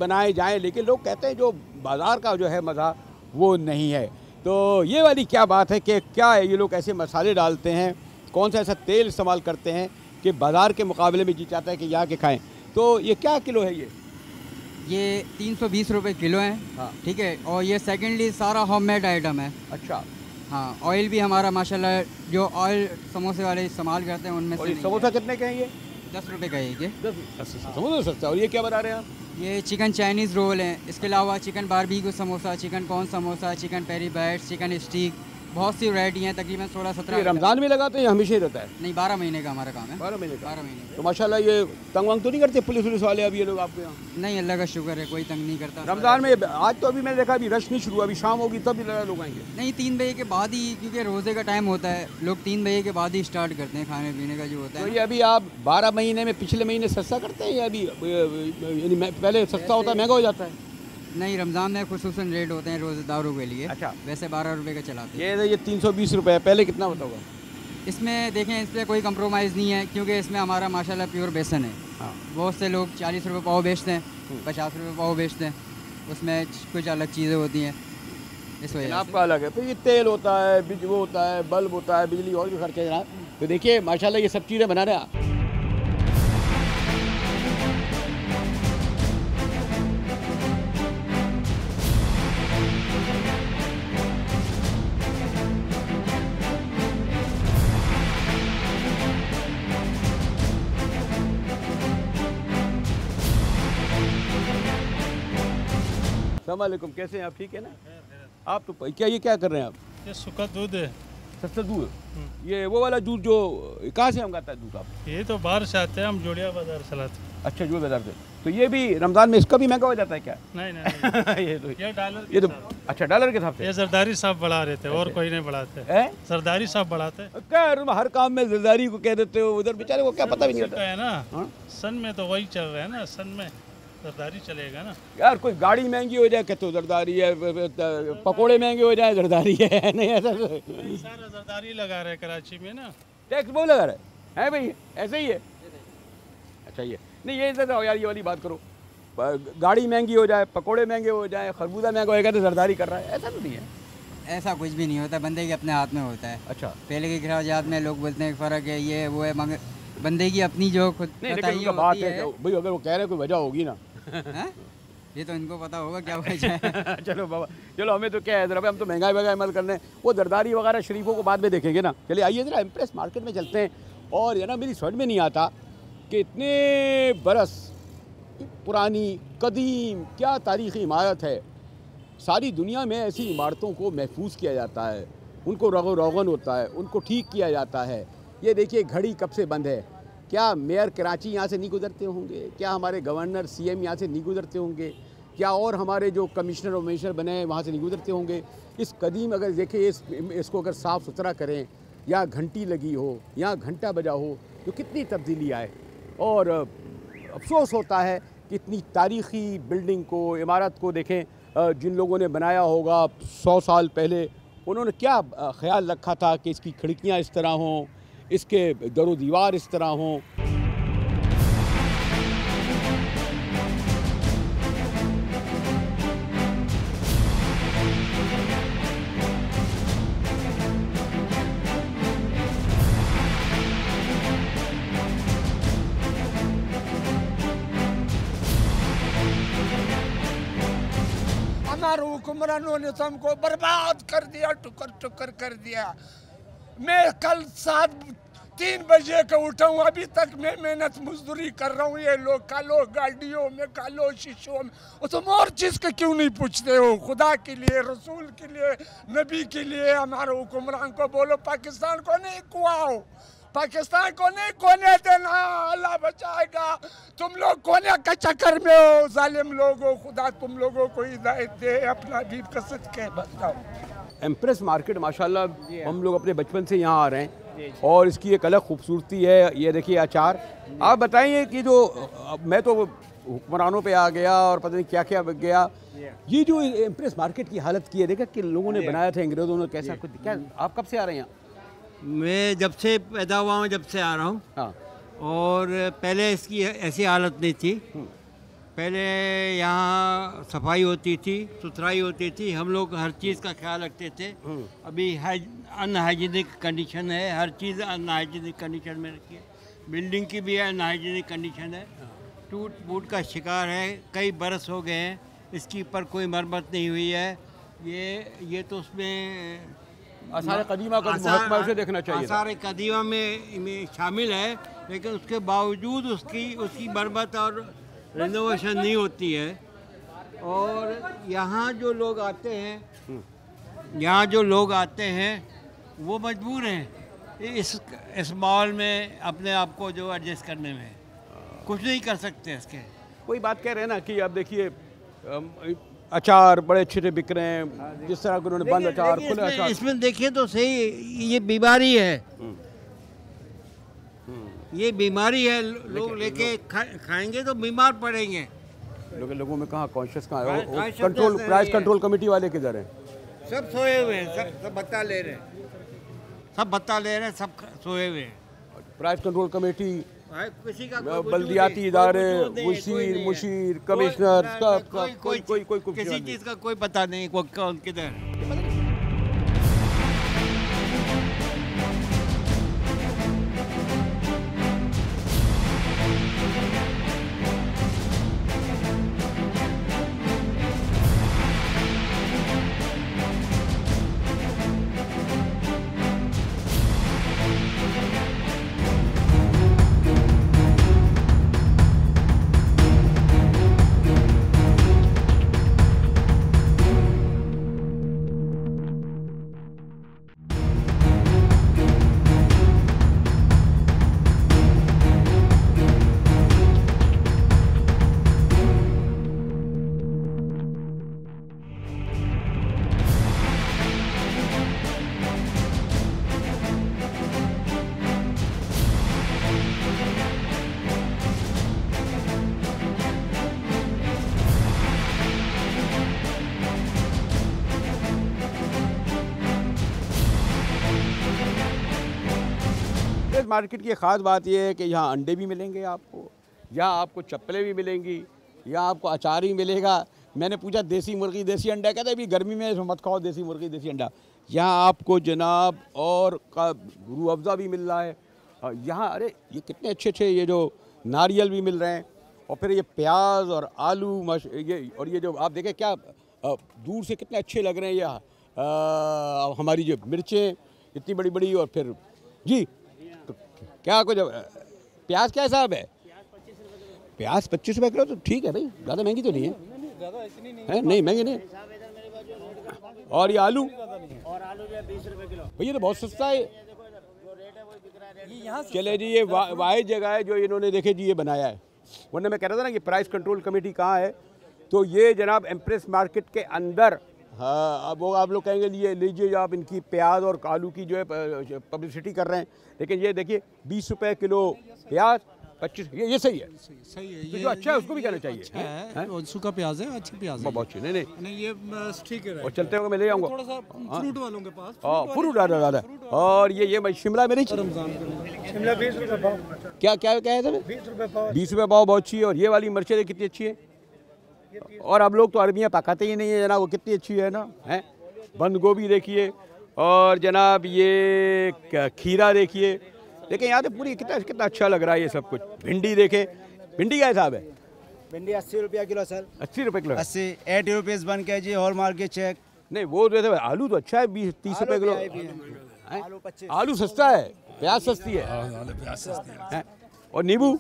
बनाए जाएं, लेकिन लोग कहते हैं जो बाज़ार का जो है मज़ा वो नहीं है। तो ये वाली क्या बात है कि क्या है, ये लोग ऐसे मसाले डालते हैं, कौन सा ऐसा तेल इस्तेमाल करते हैं कि बाज़ार के मुकाबले में जी चाहता है कि यहाँ के खाएँ। तो ये क्या किलो है? ये 320 रुपये किलो है। हाँ। ठीक है। और ये सेकेंडली सारा होममेड आइटम है। अच्छा। हाँ, ऑयल भी हमारा माशाल्लाह जो ऑयल समोसे वाले इस्तेमाल करते हैं उनमें से। समोसा कितने के हैं ये? 10 रुपये का है ये। 10 समोसा सस्ता। और ये क्या बना रहे हैं आप? ये चिकन चाइनीज़ रोल है, इसके अलावा chicken barbecue samosa, chicken corn samosa, chicken peri bites, chicken steak, बहुत सी वैरायटी हैं, तकरीबन 16-17। रमज़ान में लगाते हैं, हमेशा ही रहता है? नहीं, 12 महीने का हमारा काम है। 12 महीने का? 12 महीने। तो माशाल्लाह ये तंग वांग तो नहीं करते पुलिस वाले अब ये लोग आपके यहाँ? नहीं, अल्लाह का शुक्र है, कोई तंग नहीं करता। रमज़ान में आज तो अभी मैंने देखा अभी रश नहीं शुरू, अभी शाम होगी तब भी लोग आएंगे। नहीं, 3 बजे के बाद ही, क्योंकि रोज़े का टाइम होता है, लोग 3 बजे के बाद ही स्टार्ट करते हैं खाने पीने का जो होता है। तो ये अभी आप 12 महीने में पिछले महीने सस्ता करते हैं या अभी यानी पहले सस्ता होता है महंगा हो जाता है? नहीं, रमज़ान में खुसूसन रेट होते हैं रोज़ेदारों के लिए। अच्छा। वैसे 12 रुपये का चलाते हैं। ये 320 रुपये है, पहले कितना होता होगा? इसमें देखें, इस पर कोई कंप्रोमाइज़ नहीं है, क्योंकि इसमें हमारा माशाल्लाह प्योर बेसन है। हाँ। बहुत से लोग 40 रुपये पाव बेचते हैं, 50 रुपये पाव बेचते हैं, उसमें कुछ अलग चीज़ें होती हैं, इस वजह से। आपका अलग है, फिर ये तेल होता है, वो होता है, बल्ब होता है, बिजली और भी खर्चे जनाब। तो देखिए माशाल्लाह ये सब चीज़ें बना रहे हैं। अस्सलाम वालेकुम, कैसे हैं आप? ठीक है ना आप? तो क्या ये क्या कर रहे हैं आप? ये सूखा दूध है। सस्ता दूध? ये वो वाला दूध जो कहाँ से हम आता है दूध आप? ये तो बाहर से आते हैं, हम जोड़िया बाजार से लाते हैं। अच्छा, जो बाजार से। तो ये भी रमज़ान में इसका भी महंगा हो जाता है क्या? नहीं नहीं ये तो डॉलर ये तो अच्छा डॉलर के हिसाब से। ये जरदारी साहब बढ़ा रहे थे और कोई नहीं बढ़ाते। जरदारी साहब बढ़ाते क्या हर काम में जरदारी को कह देते हो, उधर बेचारे को क्या पता भी नहीं होता है ना। सन में तो वही चल रहा है ना, सन में जरदारी चलेगा ना यार। कोई गाड़ी महंगी हो जाए कहते हो जरदारी है, पकोड़े महंगे हो जाए जरदारी है। नहीं ऐसा सारा जरदारी लगा रहे कराची में ना, टैक्स बहुत लगा रहे हैं भाई, ऐसे ही है। अच्छा ये नहीं, ये तो यार ये वाली बात करो, गाड़ी महंगी हो जाए, पकोड़े महंगे हो जाए, खरबूजा महंगा होएगा तो जरदारी कर रहा है, ऐसा तो नहीं है। ऐसा कुछ भी नहीं होता, बंदे के अपने हाथ में होता है। अच्छा, पहले के खराजात में लोग बोलते हैं फ़र्क है, ये वो है, मगर बंदे की अपनी जो खुद नहीं, बात है भाई, अगर वो कह रहे हैं कोई वजह होगी ना। ये तो इनको पता होगा क्या वजह है। चलो बाबा, चलो हमें तो क्या है, जरा हम तो महंगाई वगैरह अमल करने, वो जरदारी वगैरह शरीफों को बाद में देखेंगे ना। चलिए आइए ज़रा इम्प्रेस मार्केट में चलते हैं। और ये ना मेरी समझ में नहीं आता कि इतने बरस पुरानी कदीम क्या तारीख़ी इमारत है, सारी दुनिया में ऐसी इमारतों को महफूज किया जाता है, उनको रगो रोगन होता है, उनको ठीक किया जाता है। ये देखिए घड़ी कब से बंद है, क्या मेयर कराची यहाँ से नहीं गुजरते होंगे? क्या हमारे गवर्नर सीएम यहाँ से नहीं गुजरते होंगे? क्या और हमारे जो कमिश्नर और मिनिस्टर बने हैं वहाँ से नहीं गुजरते होंगे? इस कदीम अगर देखिए इसको अगर साफ़ सुथरा करें, या घंटी लगी हो, या घंटा बजा हो, तो कितनी तब्दीली आए। और अफसोस होता है कि इतनी तारीख़ी बिल्डिंग को, इमारत को देखें, जिन लोगों ने बनाया होगा 100 साल पहले, उन्होंने क्या ख्याल रखा था कि इसकी खिड़कियाँ इस तरह हों, इसके दरो दीवार इस तरह हों। हमारे हुक्मरानों ने तो हमको बर्बाद कर दिया, टुकर टुकर कर दिया। मैं कल 3 बजे का उठा हूँ, अभी तक मैं मेहनत मजदूरी कर रहा हूँ। ये लोग कालो गाड़ियों में, कालो शीशों में, और तुम और चीज़ का क्यों नहीं पूछते हो? खुदा के लिए, रसूल के लिए, नबी के लिए हमारे हुक्मरान को बोलो पाकिस्तान को नहीं कुआओ, पाकिस्तान को नहीं कोने देना, अल्लाह बचाएगा। तुम लोग कोने के चक्कर में हो, जालिम लोग हो। खुदा तुम लोगों को हिदायत दे, अपना भी कसद के बताओ। एम्प्रेस मार्केट माशाल्लाह हम लोग अपने बचपन से यहाँ आ रहे हैं, और इसकी एक अलग खूबसूरती है। ये देखिए अचार, आप बताइए कि जो मैं तो हुक्मरानों पे आ गया और पता नहीं क्या क्या गया, ये जो एम्प्रेस मार्केट की हालत की है, देखा कि लोगों ने बनाया था, अंग्रेज़ों ने, कैसा कुछ। क्या आप कब से आ रहे हैं यहाँ? मैं जब से पैदा हुआ हूँ, जब से आ रहा हूँ। हाँ। और पहले इसकी ऐसी हालत नहीं थी। पहले यहाँ सफाई होती थी, सुथराई होती थी, हम लोग हर चीज़ का ख्याल रखते थे। अभी अनहाइजीनिक कंडीशन है, हर चीज़ अनहाइजीनिक कंडीशन में रखी है। बिल्डिंग की भी अनहाइजीनिक कंडीशन है, टूट फूट का शिकार है। कई बरस हो गए हैं, इसकी पर कोई मरम्मत नहीं हुई है। ये तो उसमें आसार कदीमा का महकमा उसे देखना चाहिए। आसार कदीमा में शामिल है, लेकिन उसके बावजूद उसकी मरम्मत और रिनोवेशन नहीं होती है। और यहाँ जो लोग आते हैं वो मजबूर हैं इस माहौल में अपने आप को जो एडजस्ट करने में, कुछ नहीं कर सकते इसके। कोई बात कह रहे हैं ना कि अब देखिए अचार बड़े अच्छे से बिक रहे हैं, जिस तरह के उन्होंने बंद अचार, खुले अचार। इसमें देखिए तो सही, ये बीमारी है, ये बीमारी है। लोग लेके खाएंगे तो बीमार पड़ेंगे। लोगों में कहाँ कॉन्शियस कहाँ है? कंट्रोल, प्राइस कंट्रोल कमेटी वाले किधर हैं? सब सोए हुए हैं, सब भत्ता ले रहे हैं, सब सोए हुए हैं। प्राइस कंट्रोल कमेटी, किसी का बल्दियाती इदारे, मुशीर, कमिश्नर, कोई किसी चीज़ का कोई पता नहीं कौन किधर। मार्केट की ख़ास बात यह है कि यहाँ अंडे भी मिलेंगे आपको, यहाँ आपको चप्पलें भी मिलेंगी, यहाँ आपको अचार भी मिलेगा। मैंने पूछा देसी मुर्गी देसी अंडा, कहते अभी गर्मी में मत खाओ देसी मुर्गी देसी अंडा। यहाँ आपको जनाब और का रूह अफ़ज़ा भी मिल रहा है यहाँ। अरे ये कितने अच्छे अच्छे ये जो नारियल भी मिल रहे हैं, और फिर ये प्याज और आलू ये, और ये जो आप देखें क्या दूर से कितने अच्छे लग रहे हैं ये हमारी जो मिर्चें इतनी बड़ी बड़ी। और फिर जी तो क्या कुछ प्याज क्या हिसाब है? प्याज 25 रुपये किलो, तो ठीक है भाई, ज़्यादा महंगी तो नहीं है, नहीं महंगी नहीं। और ये आलू, और आलू भी 20 रुपये किलो। भैया तो बहुत सस्ता है। चले जी ये वाहिद जगह है जो इन्होंने देखे जी ये बनाया है, वरना मैं कह रहा था ना कि प्राइस कंट्रोल कमेटी कहाँ है। तो ये जनाब एम्प्रेस मार्केट के अंदर, हाँ अब वो आप लोग कहेंगे लिए लीजिए आप इनकी प्याज और आलू की जो है पब्लिसिटी कर रहे हैं, लेकिन ये देखिए 20 रुपये किलो प्याज, 25 ये सही है, सही है। तो जो अच्छा है उसको भी कहना चाहिए। अच्छा है, और सूखा प्याज है, अच्छी प्याज है, बहुत अच्छी। नहीं ये ठीक है। और चलते हुए मैं ले जाऊँगा थोड़ा सा फ्रूट वालों के पास, फ्रूट ज़्यादा। और ये शिमला मिर्च शिमला 20 रुपये पाव। क्या क्या है सर? 20 रुपये पाव। 20 रुपये पाव, बहुत अच्छी है। और ये वाली मिर्चें कितनी अच्छी है। और अब लोग तो अरबियाँ पकाते ही नहीं है जनाब, वो कितनी अच्छी है ना, है। बंद गोभी देखिए, और जनाब ये खीरा देखिए, देखिए यहाँ तो पूरी कितना अच्छा लग रहा है ये सब कुछ। भिंडी देखें, भिंडी क्या हिसाब है? भिंडी 80 रुपया किलो सर। 80 रुपये kilo? 80, 80 rupees 1 kg hall market check. नहीं वो तो आलू तो अच्छा है, 20-30 रुपये किलो। आलू 25। आलू सस्ता है, प्याज सस्ती है। और नींबू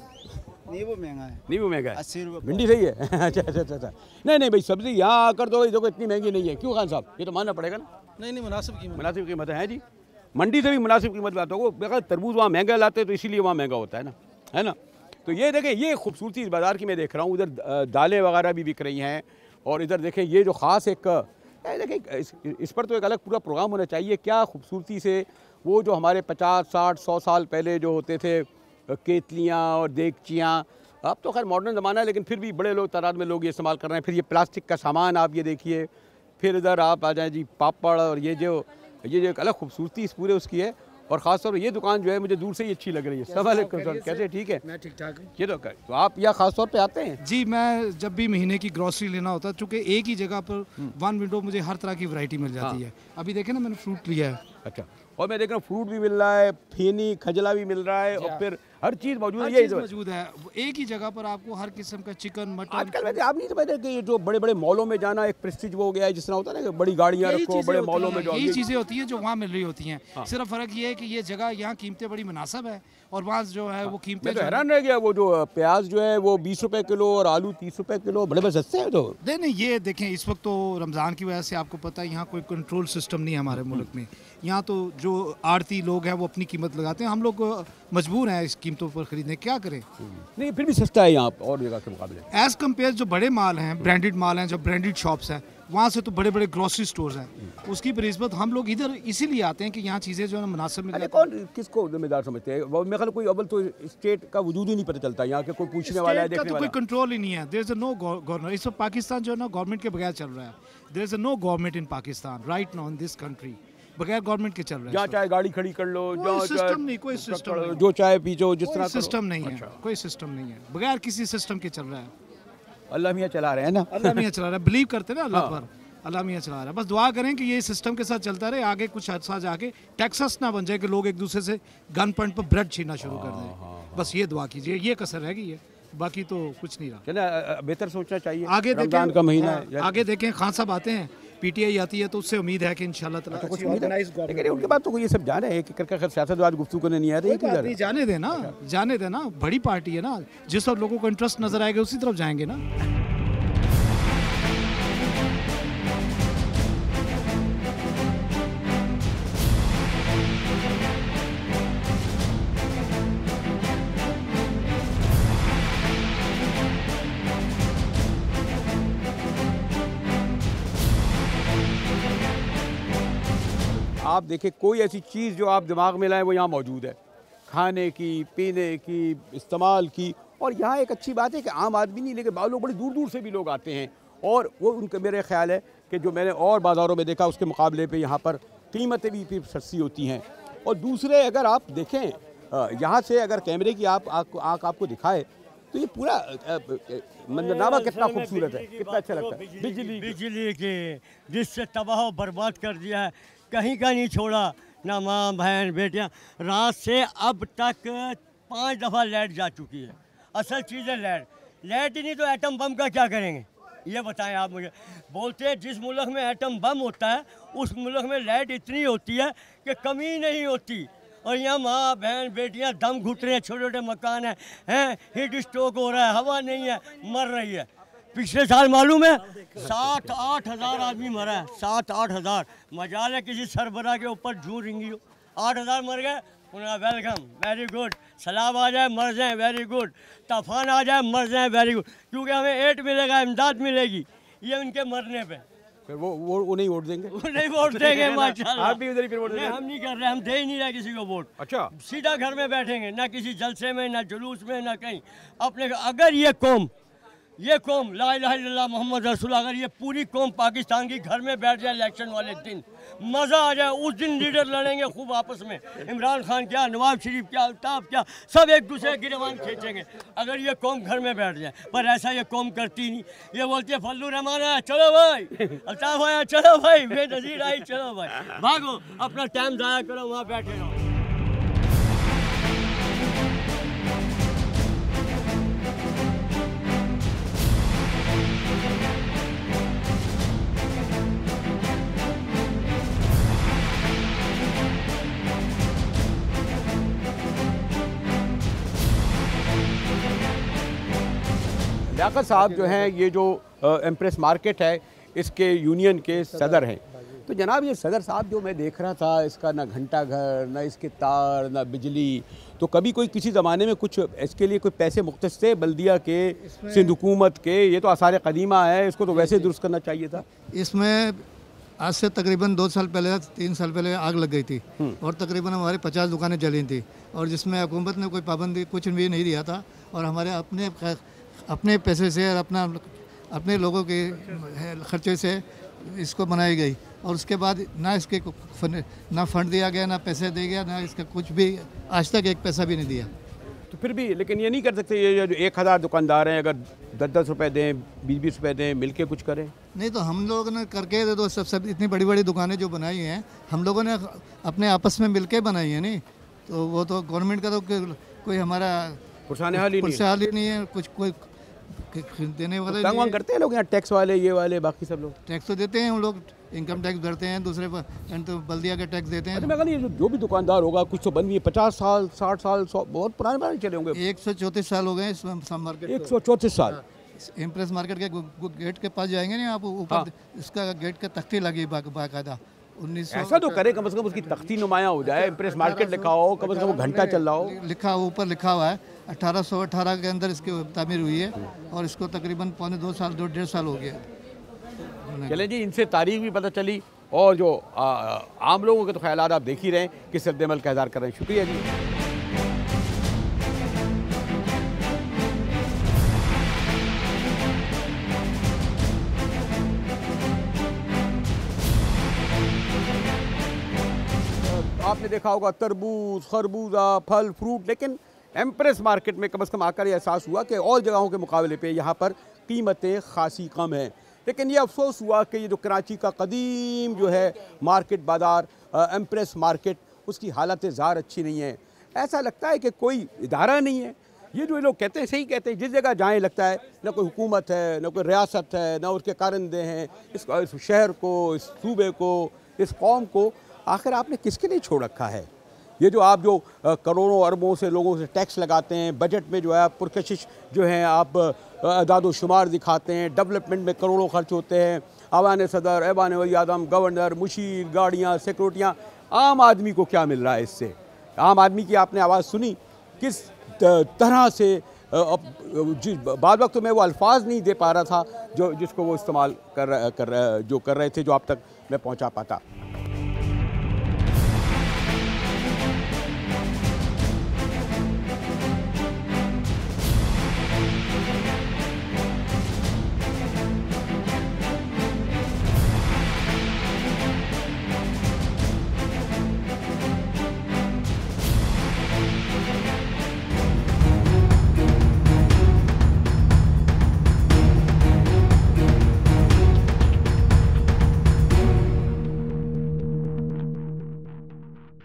महंगा है। नींबू महंगा है, 80 रुपये। भिंडी सही है। अच्छा। नहीं भाई सब्जी यहाँ आकर तो देखो इतनी महंगी नहीं है। क्यों खान साहब, ये तो मानना पड़ेगा ना। नहीं मुनासिब कीमत है जी, मंडी से भी मुनासिब कीमत लाते हो। वो तरबूज वहाँ महंगा लाते हैं तो इसीलिए वहाँ महंगा होता है ना। तो ये देखें, ये खूबसूरती इस बाज़ार की मैं देख रहा हूँ। उधर दालें वगैरह भी बिक रही हैं, और इधर देखें ये जो ख़ास एक देखें इस पर तो एक अलग पूरा प्रोग्राम होना चाहिए। क्या खूबसूरती से वो जो हमारे 50, 60, 100 साल पहले जो होते थे केतलियाँ और देगचियाँ, अब तो खैर मॉडर्न ज़माना है, लेकिन फिर भी बड़े लोग तादाद में लोग ये इस्तेमाल कर रहे हैं। फिर ये प्लास्टिक का सामान आप ये देखिए, फिर इधर आप आ जाएँ जी पापड़, और ये जो एक अलग खूबसूरती इस पूरे उसकी है। और ख़ासतौर पर ये दुकान जो है मुझे दूर से ही अच्छी लग रही है। सब अलग कैसे? ठीक है, मैं ठीक ठाक हूँ। ये तो आप यहाँ ख़ास तौर पे आते हैं? जी, मैं जब भी महीने की ग्रॉसरी लेना होता है, चूँकि एक ही जगह पर वन विंडो मुझे हर तरह की वैरायटी मिल जाती है। अभी देखें ना, मैंने फ्रूट लिया है। अच्छा, और मैं देख रहा हूँ फ्रूट भी मिल रहा है, फेनी खजला भी मिल रहा है, और फिर हर चीज़ मौजूद है। ये मौजूद है, एक ही जगह पर आपको हर किस्म का चिकन, मटन। आजकल वैसे आप नहीं समझते कि जो बड़े बड़े मॉलों में जाना एक प्रेस्टीज वो हो गया है, जिस तरह होता है ना कि बड़ी गाड़ियाँ रखो बड़े मॉलों में, जो यही चीज़ें होती हैं जो वहाँ मिल रही होती हैं। सिर्फ फ़र्क ये है कि ये जगह यहाँ कीमतें बड़ी मुनासिब है, और वहाँ जो है वो कीमतें। मैं तो हैरान रह गया, वो जो प्याज जो है वो 20 रुपये किलो और आलू 30 रुपये किलो, बड़े बड़े सस्ते हैं। तो नहीं, ये देखें इस वक्त तो रमज़ान की वजह से आपको पता है यहाँ कोई कंट्रोल सिस्टम नहीं है हमारे मुल्क में। यहाँ तो जो आड़ती लोग हैं वो अपनी कीमत लगाते हैं, हम लोग मजबूर हैं इस कीमतों पर ख़रीदने। क्या करें? नहीं फिर भी सस्ता है यहाँ और जगह के मुकाबले। एज़ कम्पेयर जो बड़े माल हैं, ब्रांडेड माल हैं, जो ब्रांडेड शॉप्स हैं, वहाँ से तो बड़े बड़े ग्रोसरी स्टोर्स हैं, उसकी बनिस्बत हम लोग इधर इसीलिए आते हैं कि यहाँ चीज़ें जो है मुनासिब मिल जाती हैं। कौन किसको जिम्मेदार समझते हैं? मेरे ख्याल कोई अव्वल तो स्टेट का वजूद ही नहीं पता चलता, यहाँ के कोई पूछने वाला है, देखने तो वाला कोई कंट्रोल ही नहीं है। There is no governor. इस वक्त पाकिस्तान जो है ना गवर्नमेंट के बगैर चल रहा है। There is no government in Pakistan right now in this country, बगैर गवर्नमेंट के चल रहा है। जहाँ चाहे गाड़ी खड़ी कर लो, कोई सिस्टम नहीं, कोई सिस्टम नहीं, जो चाहे पीछो, जिस तरह सिस्टम नहीं है, कोई सिस्टम नहीं है, बगैर किसी सिस्टम के चल रहा है। अल्लाह मियाँ चला रहे हैं ना, अल्लाह मियाँ चला रहा है, बिलीव करते हैं ना अल्लाह पर, अल्लाह मियाँ चला रहा है। बस दुआ करें कि ये सिस्टम के साथ चलता रहे, आगे कुछ अर्सा जाके टेक्सास ना बन जाए कि लोग एक दूसरे से गन पॉइंट पर ब्रेड छीनना शुरू कर दें। बस ये दुआ कीजिए, ये कसर रह गई है, बाकी तो कुछ नहीं रहा। चलिए बेहतर सोचना चाहिए। आगे रमजान का महीना है, आगे देखें। खान साहब आते हैं, पीटीआई आती है, तो उससे उम्मीद है कि इंशाल्लाह ताला कुछ लेकिन उनके बाद तो ये सब जाने हैं कि करके सियासत आज गुफ्तगू करने नहीं आते। जाने देना, जाने देना, बड़ी पार्टी है ना, जिस तरफ लोगों को इंटरेस्ट नजर आएगा उसी तरफ जाएंगे ना। आप देखें कोई ऐसी चीज़ जो आप दिमाग में लाएं वो यहाँ मौजूद है, खाने की, पीने की, इस्तेमाल की। और यहाँ एक अच्छी बात है कि आम आदमी नहीं, लेकिन लोग बड़ी दूर दूर से भी लोग आते हैं, और वो उनके मेरे ख्याल है कि जो मैंने और बाज़ारों में देखा उसके मुकाबले पे यहाँ पर कीमतें भी फिर सस्ती होती हैं। और दूसरे अगर आप देखें यहाँ से अगर कैमरे की आँख आपको दिखाए तो ये पूरा मंजरनामा कितना खूबसूरत है, कितना अच्छा लगता है। बिजली के जिससे तबाह बर्बाद कर दिया है, कहीं का नहीं छोड़ा, ना माँ बहन बेटियाँ। रात से अब तक 5 दफ़ा लाइट जा चुकी है। असल चीज़ है लाइट ही नहीं तो एटम बम का क्या करेंगे ये बताएं आप मुझे। बोलते हैं जिस मुल्क में एटम बम होता है उस मुल्क में लाइट इतनी होती है कि कमी नहीं होती, और यहाँ माँ बहन बेटियाँ दम घुट रहे हैं, छोटे छोटे मकान हैं, हीट स्ट्रोक हो रहा है, हवा नहीं है, मर रही है। पिछले साल मालूम है 7-8 हज़ार आदमी मरा है, 7-8 हज़ार। मजाल है किसी सरबरा के ऊपर झूठ रिंगी हो, 8 हज़ार मर गए। उन्हें वेलकम, वेरी गुड। सैलाब आ जाए मर जाएँ, वेरी गुड। तूफान आ जाए मर जाएँ, वेरी गुड, क्योंकि हमें एड मिलेगा, इमदाद मिलेगी, ये उनके मरने पे। फिर वो उन्हें वोट देंगे, नहीं वोट देंगे माशाल्लाह। आप भी उधर ही फिर वोट देंगे? हम नहीं कर रहे, हम दे ही नहीं रहे किसी को वोट। अच्छा, सीधा घर में बैठेंगे, ना किसी जलसे में, ना जुलूस में, ना कहीं अपने। अगर ये कौम ला इलाहा इल्लल्लाह मोहम्मद रसूल, अगर ये पूरी कौम पाकिस्तान की घर में बैठ जाए इलेक्शन वाले दिन, मज़ा आ जाए। उस दिन लीडर लड़ेंगे खूब आपस में, इमरान खान क्या, नवाज शरीफ क्या, अल्ताफ़ क्या, सब एक दूसरे की गिरबान खींचेंगे अगर ये कौम घर में बैठ जाए। पर ऐसा ये कौम करती नहीं, ये बोलती है फल्लू रहमान आया चलो भाई, अल्ताफ़ आया चलो भाई, बेनज़ीर आई चलो भाई, भागो अपना टाइम ज़ाया करो, वहाँ बैठे रहो। लियाकत साहब जो हैं, ये जो एम्प्रेस मार्केट है इसके यूनियन के सदर हैं। तो जनाब ये सदर साहब जो मैं देख रहा था, इसका ना घंटा घर, ना इसके तार, ना बिजली, तो कभी कोई किसी ज़माने में कुछ इसके लिए कोई पैसे मुख्तस थे बल्दिया के, सिंध हुकूमत के? ये तो आसार कदीमा है, इसको तो वैसे दुरुस्त करना चाहिए था। इसमें आज से तकरीबन 2 साल पहले 3 साल पहले आग लग गई थी और तकरीबन हमारे 50 दुकानें जली थी, और जिसमें हुकूमत ने कोई पाबंदी कुछ भी नहीं दिया था, और हमारे अपने पैसे से और अपने लोगों के खर्चे से इसको बनाई गई, और उसके बाद ना इसके ना फंड दिया गया, ना पैसे दिए गया, ना इसका कुछ भी आज तक एक पैसा भी नहीं दिया। तो फिर भी लेकिन ये नहीं कर सकते, ये जो 1000 दुकानदार हैं अगर 10-10 रुपये दें, 20-20 रुपये दें, मिल के कुछ करें? नहीं तो हम लोगों ने करके तो सब इतनी बड़ी बड़ी दुकानें जो बनाई हैं हम लोगों ने अपने आपस में मिल के बनाई हैं, नहीं तो वो तो गवर्नमेंट का तो कोई हमारा पुरसानेहाल ही नहीं है, कुछ कोई देने वाले तंग वंग करते हैं लोग यहाँ, टैक्स वाले ये वाले बाकी सब लोग? टैक्स तो देते हैं हम लोग, इनकम टैक्स भरते हैं, दूसरे पर तो बल्दिया का टैक्स देते हैं। मैं कहूँ जो भी दुकानदार होगा कुछ तो बंद भी है, 50 साल 60 साल बहुत पुराने चले होंगे। 134 साल हो गए इस मार्केट, 134 साल। इम्प्रेस मार्केट के गेट के पास जाएंगे ना आप, ऊपर इसका गेट का तख्ती लगी बाकायदा। 1900 ऐसा तो करे कम से कम उसकी तख्ती नुमाया हो जाए, इम्प्रेस मार्केट लिखा हो, कम से कम घंटा चल रहा हो, लिखा ऊपर लिखा हुआ है 1818 के अंदर इसकी तामीर हुई है, और इसको तकरीबन 1.5 साल हो गया। चलें जी, इनसे तारीख भी पता चली, और जो आम लोगों के तो ख्यालात आप देख ही रहे हैं किस रद्द-ए-अमल का इज़हार कर रहे हैं। शुक्रिया जी। आपने देखा होगा तरबूज, खरबूजा, फल, फ्रूट, लेकिन एम्प्रेस मार्केट में कम से कम आकर यह एहसास हुआ कि और जगहों के मुकाबले पे यहाँ पर कीमतें खासी कम हैं। लेकिन ये अफसोस हुआ कि ये जो कराची का कदीम जो है मार्केट बाज़ार एम्प्रेस मार्केट, उसकी हालत ज़ार अच्छी नहीं है। ऐसा लगता है कि कोई इदारा नहीं है। ये जो लोग कहते हैं सही कहते हैं, जिस जगह जाएँ लगता है ना कोई हुकूमत है, ना कोई रियासत है, ना उसके कारंदे हैं, इस शहर को, इस सूबे को, इस कौम को आखिर आपने किसके लिए छोड़ रखा है? ये जो आप जो करोड़ों अरबों से लोगों से टैक्स लगाते हैं, बजट में जो है आप पुरकशिश जो है आप अदाद शुमार दिखाते हैं, डेवलपमेंट में करोड़ों खर्च होते हैं, ऐवान सदर, ऐवान वज़ीर आज़म, गवर्नर, मुशीर, गाड़ियाँ, सिक्योरिटियाँ, आम आदमी को क्या मिल रहा है इससे? आम आदमी की आपने आवाज़ सुनी किस तरह से? बाद वक्त मैं वो अल्फाज नहीं दे पा रहा था जिसको वो इस्तेमाल कर रहे थे, जो आप तक मैं पहुँचा पाता।